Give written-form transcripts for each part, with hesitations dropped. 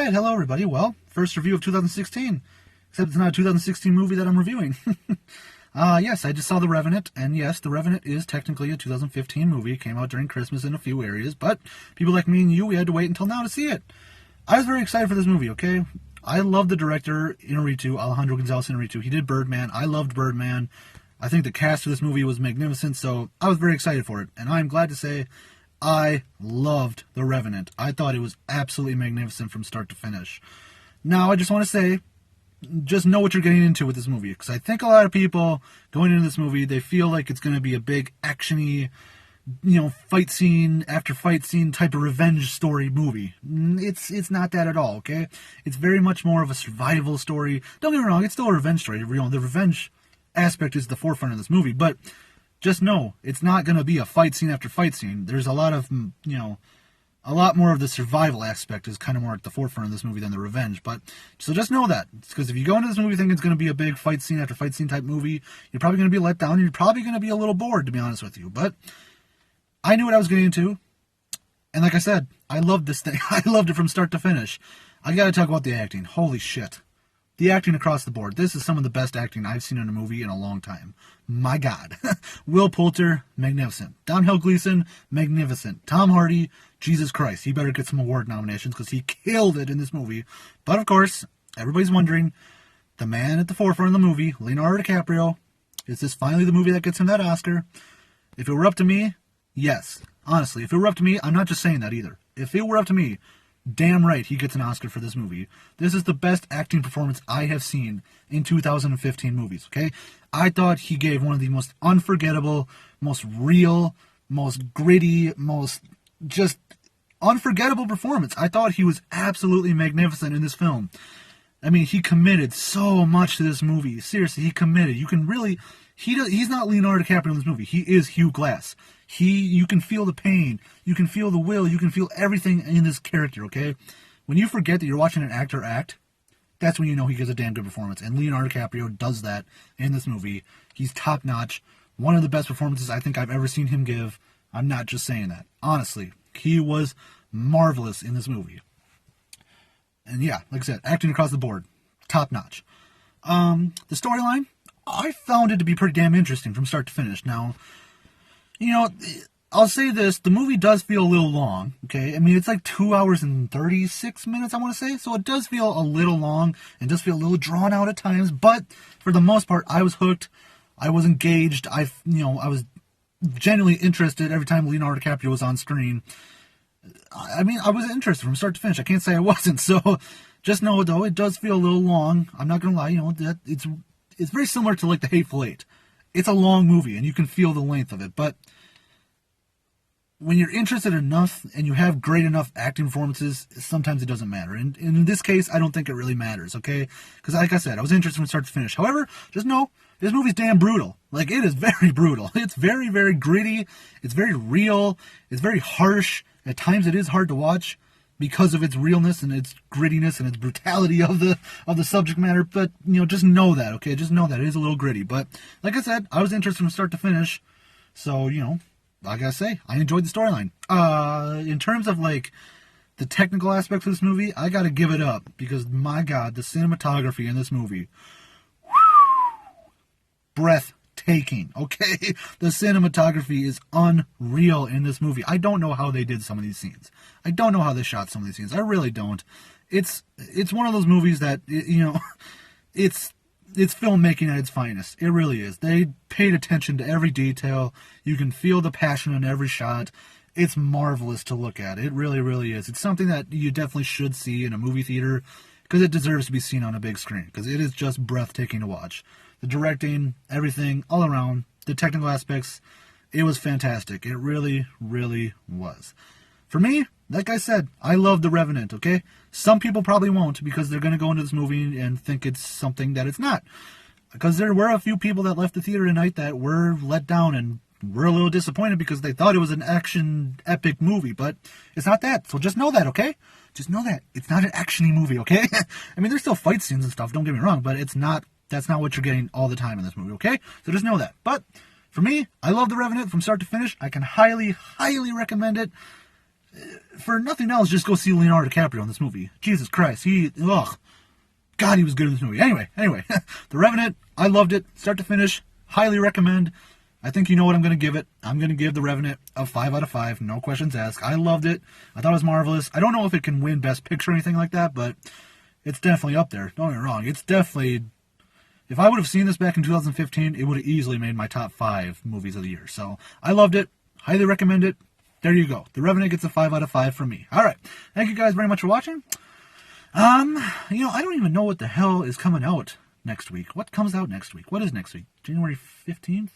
Alright, hello everybody. Well, first review of 2016. Except it's not a 2016 movie that I'm reviewing. Yes, I just saw The Revenant, and yes, The Revenant is technically a 2015 movie. It came out during Christmas in a few areas, but people like me and you, we had to wait until now to see it. I was very excited for this movie, okay? I love the director, Alejandro Gonzalez Inarritu. He did Birdman. I loved Birdman. I think the cast of this movie was magnificent, so I was very excited for it. And I'm glad to say I loved The Revenant. I thought it was absolutely magnificent from start to finish. Now, I just want to say, just know what you're getting into with this movie, because I think a lot of people going into this movie, they feel like it's going to be a big action-y, fight scene after fight scene type of revenge story movie. It's not that at all, okay? It's very much more of a survival story. Don't get me wrong, it's still a revenge story. The revenge aspect is the forefront of this movie, but just know, it's not going to be a fight scene after fight scene. There's a lot of, a lot more of the survival aspect is kind of more at the forefront of this movie than the revenge. But so just know that, because if you go into this movie thinking it's going to be a big fight scene after fight scene type movie, you're probably going to be let down. You're probably going to be a little bored, to be honest with you. But I knew what I was getting into, and like I said, I loved this thing. I loved it from start to finish. I got to talk about the acting. Holy shit. The acting across the board. This is some of the best acting I've seen in a movie in a long time. My God. Will Poulter, magnificent. Domhnall Gleeson, magnificent. Tom Hardy, Jesus Christ. He better get some award nominations because he killed it in this movie. But of course, everybody's wondering, the man at the forefront of the movie, Leonardo DiCaprio, is this finally the movie that gets him that Oscar? If it were up to me, yes. Honestly, if it were up to me, I'm not just saying that either. If it were up to me, damn right he gets an Oscar for this movie. This is the best acting performance I have seen in 2015 movies, okay? I thought he gave one of the most unforgettable, most real, most gritty, most just unforgettable performance. I thought he was absolutely magnificent in this film. I mean, he committed so much to this movie. Seriously, he committed. You can really... He's not Leonardo DiCaprio in this movie. He is Hugh Glass. You can feel the pain. You can feel the will. You can feel everything in this character, okay? When you forget that you're watching an actor act, that's when you know he gives a damn good performance. And Leonardo DiCaprio does that in this movie. He's top-notch. One of the best performances I think I've ever seen him give. I'm not just saying that. Honestly, he was marvelous in this movie. And yeah, like I said, acting across the board, top-notch. The storyline, I found it to be pretty damn interesting from start to finish. Now, I'll say this, the movie does feel a little long, okay? I mean, it's like 2 hours and 36 minutes, I want to say, so it does feel a little long, and does feel a little drawn out at times, but for the most part, I was hooked, I was engaged, I was genuinely interested every time Leonardo DiCaprio was on screen. I mean, I was interested from start to finish, I can't say I wasn't, so just know, though, it does feel a little long, I'm not going to lie, that it's very similar to, like, The Hateful Eight. It's a long movie, and you can feel the length of it, but when you're interested enough, and you have great enough acting performances, sometimes it doesn't matter, and in this case, I don't think it really matters, okay? Because, like I said, I was interested from start to finish. However, just know, this movie's damn brutal. Like, it is very brutal. It's very, very gritty, it's very real, it's very harsh. At times, it is hard to watch, because of its realness and its grittiness and its brutality of the subject matter, but, just know that, okay? Just know that it is a little gritty, but, like I said, I was interested from start to finish, so, I gotta say, I enjoyed the storyline. In terms of, like, the technical aspects of this movie, I gotta give it up, because, my God, the cinematography in this movie, breathtaking, okay? The cinematography is unreal in this movie. I don't know how they did some of these scenes. I don't know how they shot some of these scenes. I really don't. It's one of those movies that, it's filmmaking at its finest. It really is. They paid attention to every detail. You can feel the passion in every shot. It's marvelous to look at. It really, really is. It's something that you definitely should see in a movie theater, because it deserves to be seen on a big screen, because it is just breathtaking to watch. The directing, everything, all around, the technical aspects, it was fantastic. It really, really was. For me, like I said, I love The Revenant, okay? Some people probably won't, because they're going to go into this movie and think it's something that it's not. Because there were a few people that left the theater tonight that were let down and were a little disappointed because they thought it was an action epic movie, but it's not that. So just know that, okay? Just know that. It's not an action-y movie, okay? I mean, there's still fight scenes and stuff, don't get me wrong, but that's not what you're getting all the time in this movie, okay? So just know that. But for me, I love The Revenant from start to finish. I can highly, highly recommend it. for nothing else, just go see Leonardo DiCaprio in this movie. Jesus Christ, God, he was good in this movie. Anyway, The Revenant, I loved it, start to finish, highly recommend. I think you know what I'm going to give it. I'm going to give The Revenant a 5 out of 5, no questions asked. I loved it. I thought it was marvelous. I don't know if it can win Best Picture or anything like that, but it's definitely up there. Don't get me wrong. It's definitely... If I would have seen this back in 2015, it would have easily made my top 5 movies of the year. So, I loved it. Highly recommend it. There you go. The Revenant gets a 5 out of 5 from me. Alright. Thank you guys very much for watching. I don't even know what the hell is coming out next week. What comes out next week? What is next week? January 15th?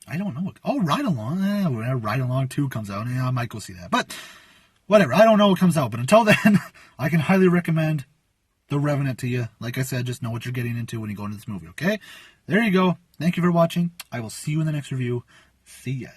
I don't know. Oh, Ride Along. Ride Along 2 comes out. I might go see that. But, whatever. I don't know what comes out. But until then, I can highly recommend The Revenant to you. Like I said, just know what you're getting into when you go into this movie, okay? There you go. Thank you for watching. I will see you in the next review. See ya.